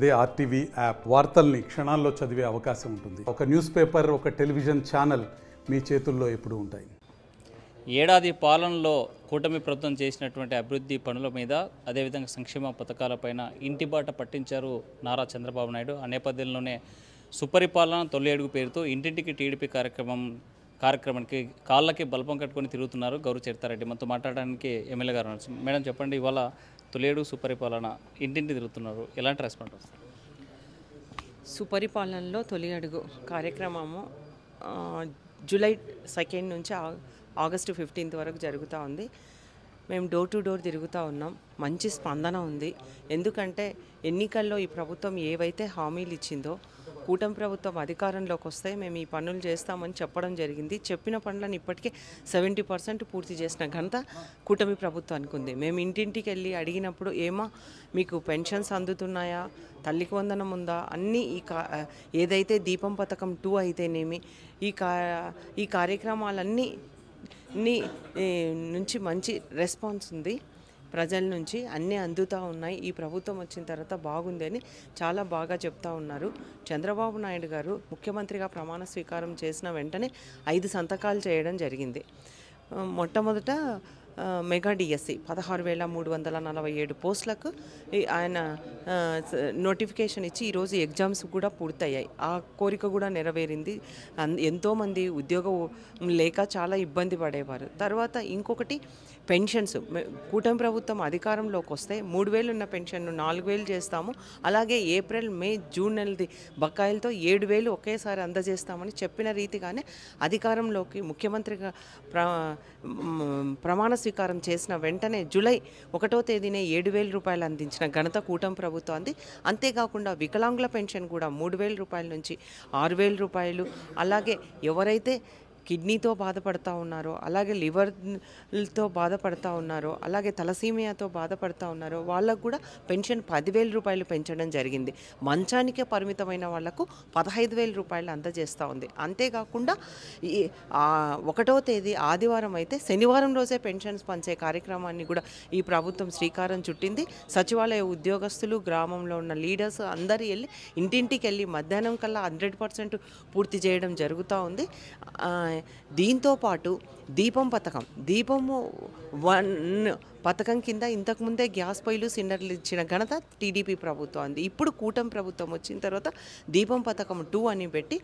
అదే RTV app వార్తల్ని క్షణాల్లో చదివే అవకాశం ఉంటుంది. ఒక న్యూస్ పేపర్, ఒక టెలివిజన్ ఛానల్ మీ చేతుల్లో ఎప్పుడూ ఉంటాయి. ఏడాది పాలనలో కూటమి ప్రభుత్వం చేసినటువంటి అభివృద్ధి పనుల మీద, అదేవిధంగా సంక్షేమ పథకాలపైన ఇంటిబాట పట్టించారు నారా చంద్రబాబు నాయుడు. ఆ నేపథ్యంలోనే సుపరిపాలన తొలి అడుగు పేరుతో ఇంటింటికి టీడీపీ కార్యక్రమానికి కాళ్ళకి బల్బం కట్టుకొని తిరుగుతున్నారు గౌరవ చరితారెడ్డి. మనతో మాట్లాడడానికి ఎమ్మెల్యే గారు ఉన్నారు. మేడం చెప్పండి, ఇవాళ తొలి అడుగు సుపరిపాలన ఇంటింటి తిరుగుతున్నారు, ఎలాంటి రెస్పాన్స్ వస్తుంది? సుపరిపాలనలో తొలి అడుగు కార్యక్రమము జూలై 2 నుంచి ఆగస్టు 15 వరకు జరుగుతూ ఉంది. మేము డోర్ టు డోర్ తిరుగుతూ ఉన్నాం. మంచి స్పందన ఉంది. ఎందుకంటే ఎన్నికల్లో ఈ ప్రభుత్వం ఏవైతే హామీలు ఇచ్చిందో, కూటమి ప్రభుత్వం అధికారంలోకి వస్తే మేము ఈ పనులు చేస్తామని చెప్పడం జరిగింది. చెప్పిన పనులను ఇప్పటికే 70% పూర్తి చేసిన ఘనత కూటమి ప్రభుత్వానికి ఉంది. మేము ఇంటింటికి వెళ్ళి అడిగినప్పుడు మీకు పెన్షన్స్ అందుతున్నాయా, తల్లికి వందనం ఉందా, అన్నీ ఏదైతే దీపం పథకం 2 అయితేనేమి ఈ కార్యక్రమాలన్నీ నుంచి మంచి రెస్పాన్స్ ఉంది. ప్రజల నుంచి అన్నీ అందుతూ ఉన్నాయి. ఈ ప్రభుత్వం వచ్చిన తర్వాత బాగుంది అని చాలా బాగా చెప్తా ఉన్నారు. చంద్రబాబు నాయుడు గారు ముఖ్యమంత్రిగా ప్రమాణ స్వీకారం చేసిన వెంటనే 5 సంతకాలు చేయడం జరిగింది. మొట్టమొదట మెగా డిఎస్సి 16,347 పోస్టులకు ఆయన నోటిఫికేషన్ ఇచ్చి ఈరోజు ఎగ్జామ్స్ కూడా పూర్తయ్యాయి. ఆ కోరిక కూడా నెరవేరింది. ఎంతోమంది ఉద్యోగం లేక చాలా ఇబ్బంది పడేవారు. తర్వాత ఇంకొకటి పెన్షన్స్. కూటమి ప్రభుత్వం అధికారంలోకి వస్తే 3,000 ఉన్న పెన్షన్ను 4,000 చేస్తాము. అలాగే ఏప్రిల్, మే, జూన్ నెలది బకాయిలతో 7,000 ఒకేసారి అందజేస్తామని చెప్పిన రీతిగానే అధికారంలోకి ముఖ్యమంత్రిగా ప్రమాణ స్వీకారం చేసిన వెంటనే జూలై 1వ తేదీనే 7,000 రూపాయలు అందించిన ఘనత కూటమి ప్రభుత్వాన్ని. అంతేకాకుండా వికలాంగుల పెన్షన్ కూడా 3,000 రూపాయల నుంచి 6,000 రూపాయలు. అలాగే ఎవరైతే కిడ్నీతో బాధపడుతూ ఉన్నారో, అలాగే లివర్తో బాధపడుతూ ఉన్నారో, అలాగే తలసీమియాతో బాధపడుతూ ఉన్నారో వాళ్ళకు కూడా పెన్షన్ 10,000 రూపాయలు పెంచడం జరిగింది. మంచానికే పరిమితమైన వాళ్లకు 15,000 రూపాయలు అందజేస్తూ ఉంది. అంతేకాకుండా 1వ తేదీ ఆదివారం అయితే శనివారం రోజే పెన్షన్స్ పంచే కార్యక్రమాన్ని కూడా ఈ ప్రభుత్వం శ్రీకారం చుట్టింది. సచివాలయ ఉద్యోగస్తులు, గ్రామంలో ఉన్న లీడర్స్ అందరూ వెళ్ళి ఇంటింటికి వెళ్ళి మధ్యాహ్నం కల్లా 100% పూర్తి చేయడం జరుగుతూ ఉంది. దీంతో పాటు దీపం పథకం, దీపము 1 పథకం కింద ఇంతకుముందే గ్యాస్ పొయ్యిలు, సిలిండర్లు ఇచ్చిన ఘనత టీడీపీ ప్రభుత్వం ఉంది. ఇప్పుడు కూటమి ప్రభుత్వం వచ్చిన తర్వాత దీపం పథకం 2 అని పెట్టి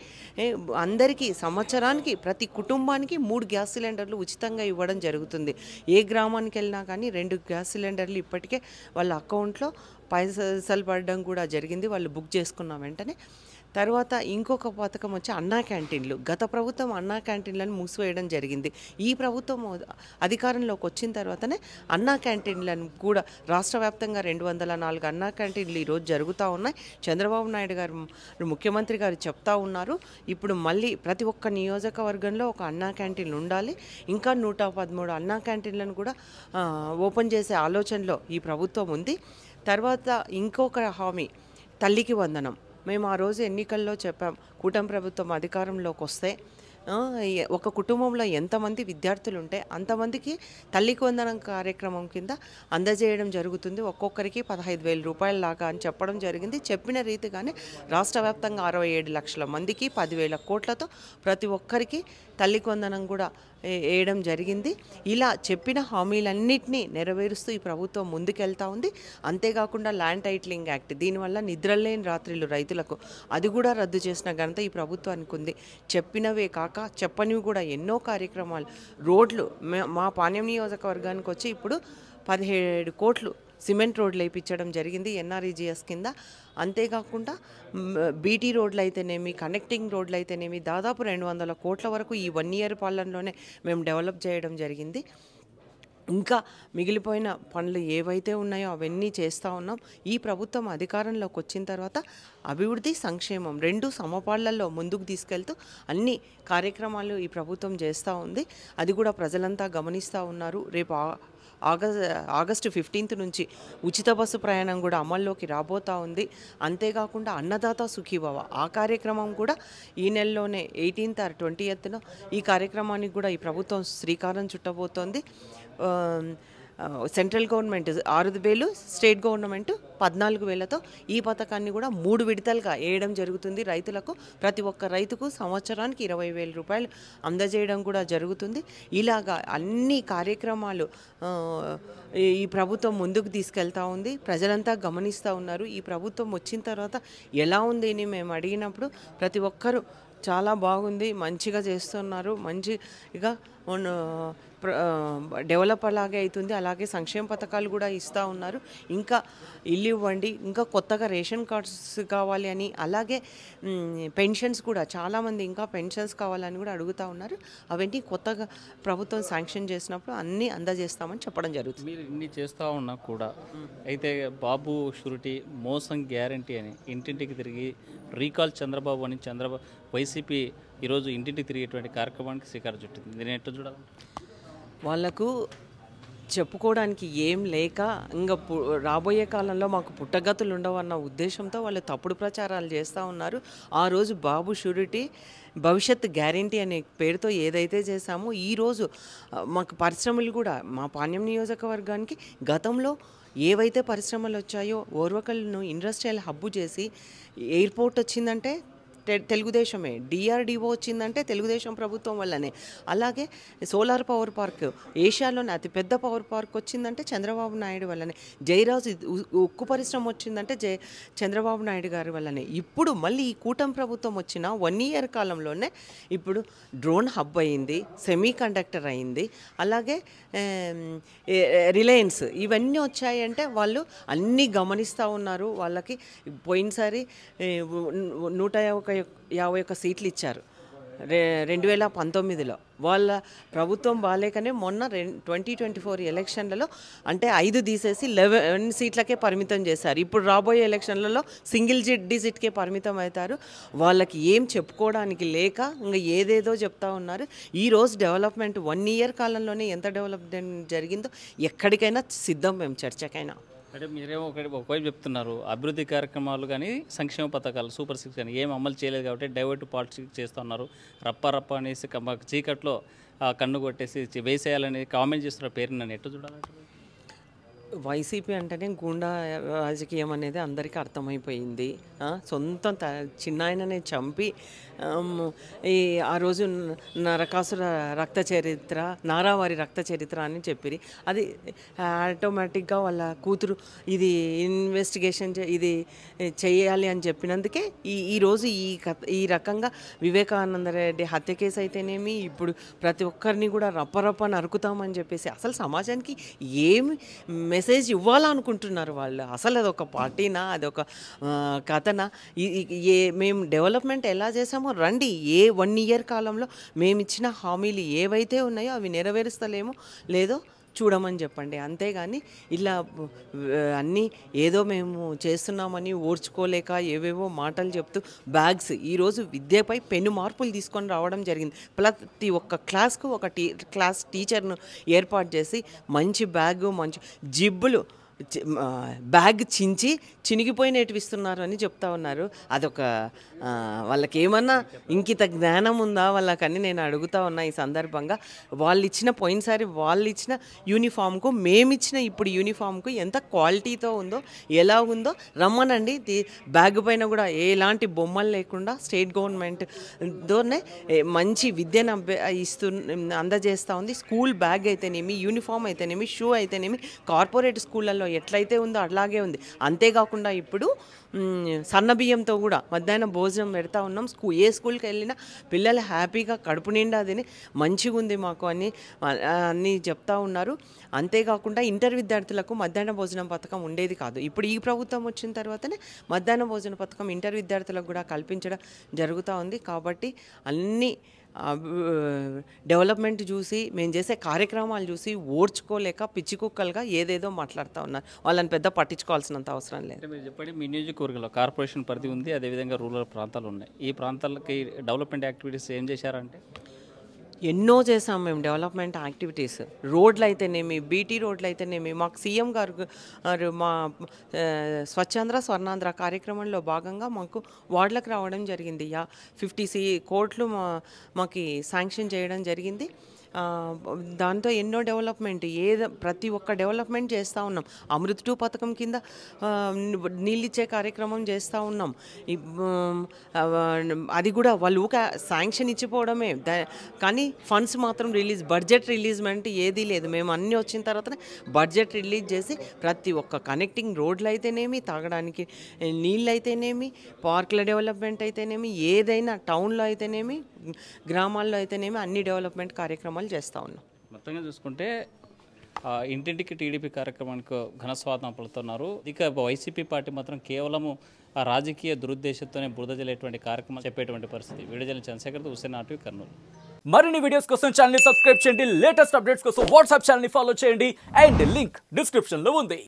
అందరికీ సంవత్సరానికి ప్రతి కుటుంబానికి 3 గ్యాస్ సిలిండర్లు ఉచితంగా ఇవ్వడం జరుగుతుంది. ఏ గ్రామానికి వెళ్ళినా కానీ 2 గ్యాస్ సిలిండర్లు ఇప్పటికే వాళ్ళ అకౌంట్లో పైసలు పడడం కూడా జరిగింది, వాళ్ళు బుక్ చేసుకున్న వెంటనే. తర్వాత ఇంకొక పథకం వచ్చి అన్నా క్యాంటీన్లు. గత ప్రభుత్వం అన్నా క్యాంటీన్లను మూసివేయడం జరిగింది. ఈ ప్రభుత్వం అధికారంలోకి వచ్చిన తర్వాతనే అన్నా క్యాంటీన్లను కూడా రాష్ట్ర వ్యాప్తంగా 204 అన్నా క్యాంటీన్లు ఈరోజు జరుగుతూ ఉన్నాయి. చంద్రబాబు నాయుడు గారు ముఖ్యమంత్రి గారు చెప్తా ఉన్నారు, ఇప్పుడు మళ్ళీ ప్రతి ఒక్క నియోజకవర్గంలో ఒక అన్నా క్యాంటీన్లు ఉండాలి. ఇంకా 113 అన్నా క్యాంటీన్లను కూడా ఓపెన్ చేసే ఆలోచనలో ఈ ప్రభుత్వం ఉంది. తర్వాత ఇంకొక హామీ తల్లికి వందనం. మేము ఆ రోజు ఎన్నికల్లో చెప్పాం, కూటమి ప్రభుత్వం అధికారంలోకి వస్తే ఒక కుటుంబంలో ఎంతమంది విద్యార్థులు ఉంటే అంతమందికి తల్లికి వందనం కార్యక్రమం కింద అందజేయడం జరుగుతుంది. ఒక్కొక్కరికి 15,000 రూపాయల లాగా అని చెప్పడం జరిగింది. చెప్పిన రీతిగానే రాష్ట్ర వ్యాప్తంగా 67 లక్షల మందికి 10,000 కోట్లతో ప్రతి ఒక్కరికి తల్లికి వందనం కూడా వేయడం జరిగింది. ఇలా చెప్పిన హామీలన్నింటినీ నెరవేరుస్తూ ఈ ప్రభుత్వం ముందుకెళ్తా ఉంది. అంతేకాకుండా ల్యాండ్ టైటిలింగ్ యాక్ట్, దీనివల్ల నిద్రలేని రాత్రులు రైతులకు, అది కూడా రద్దు చేసిన ఘనత ఈ ప్రభుత్వానికి ఉంది. చెప్పినవే కాక చెప్పనివి కూడా ఎన్నో కార్యక్రమాలు. రోడ్లు మా పాణ్యం నియోజకవర్గానికి వచ్చి ఇప్పుడు 17 కోట్లు సిమెంట్ రోడ్లు వేయించడం జరిగింది ఎన్ఆర్ఈజీఎస్ కింద. అంతేకాకుండా బీటీ రోడ్లు అయితేనేమి, కనెక్టింగ్ రోడ్లు అయితేనేమి దాదాపు 200 కోట్ల వరకు ఈ 1 ఇయర్ పాలనలోనే మేము డెవలప్ చేయడం జరిగింది. ఇంకా మిగిలిపోయిన పనులు ఏవైతే ఉన్నాయో అవన్నీ చేస్తూ ఉన్నాం. ఈ ప్రభుత్వం అధికారంలోకి వచ్చిన తర్వాత అభివృద్ధి, సంక్షేమం 2 సమపాళ్లలో ముందుకు తీసుకెళ్తూ అన్ని కార్యక్రమాలు ఈ ప్రభుత్వం చేస్తూ ఉంది. అది కూడా ప్రజలంతా గమనిస్తూ ఉన్నారు. రేపు ఆగస్టు 15 నుంచి ఉచిత బస్సు ప్రయాణం కూడా అమల్లోకి రాబోతూ ఉంది. అంతేకాకుండా అన్నదాత సుఖీభవ ఆ కార్యక్రమం కూడా ఈ నెలలోనే 18th or 20th ఈ కార్యక్రమానికి కూడా ఈ ప్రభుత్వం శ్రీకారం చుట్టబోతోంది. సెంట్రల్ గవర్నమెంట్ 6,000, స్టేట్ గవర్నమెంట్ 14,000తో ఈ పథకాన్ని కూడా 3 విడతలుగా వేయడం జరుగుతుంది. రైతులకు ప్రతి ఒక్క రైతుకు సంవత్సరానికి 20,000 రూపాయలు అందజేయడం కూడా జరుగుతుంది. ఇలాగా అన్ని కార్యక్రమాలు ఈ ప్రభుత్వం ముందుకు తీసుకెళ్తా ఉంది. ప్రజలంతా గమనిస్తూ ఉన్నారు. ఈ ప్రభుత్వం వచ్చిన తర్వాత ఎలా ఉంది అని మేము అడిగినప్పుడు ప్రతి ఒక్కరూ చాలా బాగుంది, మంచిగా చేస్తున్నారు, మంచిగా డెవలప్ అలాగే అవుతుంది. అలాగే సంక్షేమ పథకాలు కూడా ఇస్తూ ఉన్నారు. ఇంకా ఇల్లు ఇవ్వండి, ఇంకా కొత్తగా రేషన్ కార్డ్స్ కావాలి అని, అలాగే పెన్షన్స్ కూడా చాలామంది ఇంకా పెన్షన్స్ కావాలని కూడా అడుగుతూ ఉన్నారు. అవన్నీ కొత్తగా ప్రభుత్వం శాంక్షన్ చేసినప్పుడు అన్నీ అందజేస్తామని చెప్పడం జరుగుతుంది. మీరు ఇన్ని చేస్తూ ఉన్నా కూడా అయితే బాబు షూరిటీ మోసం గ్యారంటీ అని ఇంటింటికి తిరిగి రీకాల్ చంద్రబాబు అని వైసీపీ ఈరోజు ఇంటింటికి తిరిగేటువంటి కార్యక్రమానికి శ్రీకారం చుట్టింది. దీన్ని ఎట్లా చూడాలి? వాళ్ళకు చెప్పుకోవడానికి ఏం లేక ఇంకా రాబోయే కాలంలో మాకు పుట్టగతులు ఉండవన్న ఉద్దేశంతో వాళ్ళు తప్పుడు ప్రచారాలు చేస్తూ ఉన్నారు. ఆ రోజు బాబు షూరిటీ భవిష్యత్ గ్యారంటీ అనే పేరుతో ఏదైతే చేశామో ఈరోజు మాకు పరిశ్రమలు కూడా మా పాణ్యం నియోజకవర్గానికి గతంలో ఏవైతే పరిశ్రమలు వచ్చాయో ఓర్వకల్ను ఇండస్ట్రియల్ హబ్బు చేసి ఎయిర్పోర్ట్ వచ్చిందంటే తెలుగుదేశమే, డిఆర్డిఓ వచ్చిందంటే తెలుగుదేశం ప్రభుత్వం వల్లనే. అలాగే సోలార్ పవర్ పార్క్ ఏషియాలోనే అతిపెద్ద పవర్ పార్క్ వచ్చిందంటే చంద్రబాబు నాయుడు వల్లనే. జైరాజ్ ఉక్కు పరిశ్రమ వచ్చిందంటే చంద్రబాబు నాయుడు గారి వల్లనే. ఇప్పుడు మళ్ళీ ఈ కూటమి ప్రభుత్వం వచ్చిన 1 ఇయర్ కాలంలోనే ఇప్పుడు డ్రోన్ హబ్ అయింది, సెమీ కండక్టర్ అయింది, అలాగే రిలయన్స్, ఇవన్నీ వచ్చాయంటే వాళ్ళు అన్నీ గమనిస్తూ ఉన్నారు. వాళ్ళకి పోయినసారి 151 సీట్లు ఇచ్చారు 2019లో. వాళ్ళ ప్రభుత్వం బాలేకనే మొన్న 2024 ఎలక్షన్లలో అంటే 5 తీసేసి 11 సీట్లకే పరిమితం చేశారు. ఇప్పుడు రాబోయే ఎలక్షన్లలో సింగిల్ డిజిట్కే పరిమితం అవుతారు. వాళ్ళకి ఏం చెప్పుకోవడానికి లేక ఇంకా ఏదేదో చెప్తా ఉన్నారు. ఈరోజు డెవలప్మెంట్ 1 ఇయర్ కాలంలోనే ఎంత డెవలప్మెంట్ జరిగిందో ఎక్కడికైనా సిద్ధం మేము చర్చకైనా. అంటే మీరేమో ఒకవైపు చెప్తున్నారు అభివృద్ధి కార్యక్రమాలు కానీ సంక్షేమ పథకాలు సూపర్ 6 కానీ ఏం అమలు చేయలేదు కాబట్టి డైవర్ట్ పాలిటిక్స్ చేస్తున్నారు. రప్ప అనేసి చీకట్లో కన్ను కొట్టేసి వేసేయాలని కామెంట్ చేస్తున్న పేరు నన్ను ఎట్టు చూడాలంటే వైసీపీ అంటేనే గూండా రాజకీయం అనేది అందరికీ అర్థమైపోయింది. సొంతం చిన్నాయననే చంపి ఆ రోజు నరకాసుర రక్త చరిత్ర, నారావారి రక్త చరిత్ర అని చెప్పిరి. అది ఆటోమేటిక్గా వాళ్ళ కూతురు ఇది ఇన్వెస్టిగేషన్ ఇది చేయాలి అని చెప్పినందుకే ఈరోజు ఈ రకంగా వివేకానంద రెడ్డి హత్య కేసు అయితేనేమి ఇప్పుడు ప్రతి ఒక్కరిని కూడా రప్ప నరుకుతామని చెప్పేసి అసలు సమాజానికి ఏమి మెసేజ్ ఇవ్వాలనుకుంటున్నారు వాళ్ళు? అసలు అదొక పార్టీనా, అదొక కథనా? మేము డెవలప్మెంట్ ఎలా చేసామో రండి, 1 ఇయర్ కాలంలో మేము ఇచ్చిన హామీలు ఏవైతే ఉన్నాయో అవి నెరవేరుస్తలేమో లేదో చూడమని చెప్పండి. అంతేగాని ఇలా అన్నీ ఏదో మేము చేస్తున్నామని ఓర్చుకోలేక ఏవేవో మాటలు చెప్తూ బ్యాగ్స్ ఈరోజు విద్యపై పెను మార్పులు తీసుకొని రావడం జరిగింది. ప్రతి ఒక్క క్లాస్కు ఒక క్లాస్ టీచర్ను ఏర్పాటు చేసి మంచి బ్యాగు, మంచి జిబ్బులు బ్యాగ్ చించి చినిగిపోయినట్టు ఇస్తున్నారు అని చెప్తా ఉన్నారు. అదొక వాళ్ళకి ఏమన్నా ఇంకిత జ్ఞానం ఉందా వాళ్ళకని నేను అడుగుతా ఉన్నా ఈ సందర్భంగా. పోయినసారి వాళ్ళు ఇచ్చిన యూనిఫామ్కు మేమిచ్చిన ఇప్పుడు యూనిఫామ్కు ఎంత క్వాలిటీతో ఉందో ఎలా ఉందో రమ్మనండి. బ్యాగ్ పైన కూడా ఎలాంటి బొమ్మలు లేకుండా స్టేట్ గవర్నమెంట్తోనే మంచి విద్యను అందజేస్తూ ఉంది. స్కూల్ బ్యాగ్ అయితేనేమి, యూనిఫామ్ అయితేనేమి, షూ అయితేనేమి కార్పొరేట్ స్కూళ్ళల్లో ఎట్లయితే ఉందో అలాగే ఉంది. అంతేకాకుండా ఇప్పుడు సన్నబియ్యంతో కూడా మధ్యాహ్నం భోజనం పెడతా ఉన్నాం. ఏ స్కూల్కి వెళ్ళినా పిల్లలు హ్యాపీగా కడుపు నిండా తిని మంచిగా ఉంది మాకు అని చెప్తా ఉన్నారు. అంతేకాకుండా ఇంటర్ విద్యార్థులకు మధ్యాహ్న భోజనం పథకం ఉండేది కాదు. ఇప్పుడు ఈ ప్రభుత్వం వచ్చిన తర్వాతనే మధ్యాహ్న భోజన పథకం ఇంటర్ విద్యార్థులకు కూడా కల్పించడం జరుగుతూ ఉంది. కాబట్టి అన్ని డెవలప్మెంట్ చూసి మేము చేసే కార్యక్రమాలు చూసి ఓర్చుకోలేక పిచ్చి కుక్కలుగా ఏదేదో మాట్లాడుతూ ఉన్నారు. వాళ్ళని పెద్ద పట్టించుకోవాల్సినంత అవసరం లేదు. మీరు చెప్పండి, మీ నియోజకవర్గంలో కార్పొరేషన్ పరిధి ఉంది, అదేవిధంగా రూరల్ ప్రాంతాలు ఉన్నాయి. ఈ ప్రాంతాలకి డెవలప్మెంట్ యాక్టివిటీస్ ఏం చేశారంటే ఎన్నో చేసాం మేము డెవలప్మెంట్ యాక్టివిటీస్. రోడ్లు అయితేనేమి, బీటీ రోడ్లు అయితేనేమి, మాకు సీఎం గారు మా స్వచ్ఛాంధ్ర స్వర్ణాంధ్ర కార్యక్రమంలో భాగంగా మాకు వార్డులకు రావడం జరిగింది. 50 కోట్లు మాకు శాంక్షన్ చేయడం జరిగింది. దాంతో ఎన్నో డెవలప్మెంట్ ప్రతి ఒక్క డెవలప్మెంట్ చేస్తూ ఉన్నాం. అమృత్ 2 పథకం కింద నీళ్ళిచ్చే కార్యక్రమం చేస్తూ ఉన్నాం. అది కూడా వాళ్ళు ఊక శాంక్షన్ ఇచ్చిపోవడమే, కానీ ఫండ్స్ మాత్రం బడ్జెట్ రిలీజ్మెంట్ ఏదీ లేదు. మేము అన్నీ వచ్చిన తర్వాతనే బడ్జెట్ రిలీజ్ చేసి ప్రతి ఒక్క కనెక్టింగ్ రోడ్లు అయితేనేమి, తాగడానికి నీళ్ళు అయితేనేమి, పార్కుల డెవలప్మెంట్ అయితేనేమి, ఏదైనా టౌన్లో అయితేనేమి, గ్రామాల్లో అయితేనేమి అన్ని డెవలప్మెంట్ కార్యక్రమాలు చేస్తూ ఉన్నాం. మొత్తంగా చూసుకుంటే ఇంటింటికి టీడీపీ కార్యక్రమానికి ఘనస్వాగతం పలుకుతున్నారు. ఇక వైసీపీ పార్టీ మాత్రం కేవలము ఆ రాజకీయ దురుద్దేశంతోనే బురద జల్లేటువంటి కార్యక్రమం చెప్పేటువంటి పరిస్థితి. Video Chandrasekhar, Hussain RTV, Kurnool. మరిన్ని వీడియోస్ కోసం ఛానల్ ని సబ్స్క్రైబ్ చేయండి. లేటెస్ట్ అప్డేట్స్ కోసం వాట్సాప్ ఛానల్ ని ఫాలో చేయండి. అండ్ లింక్ డిస్క్రిప్షన్ లో ఉంది.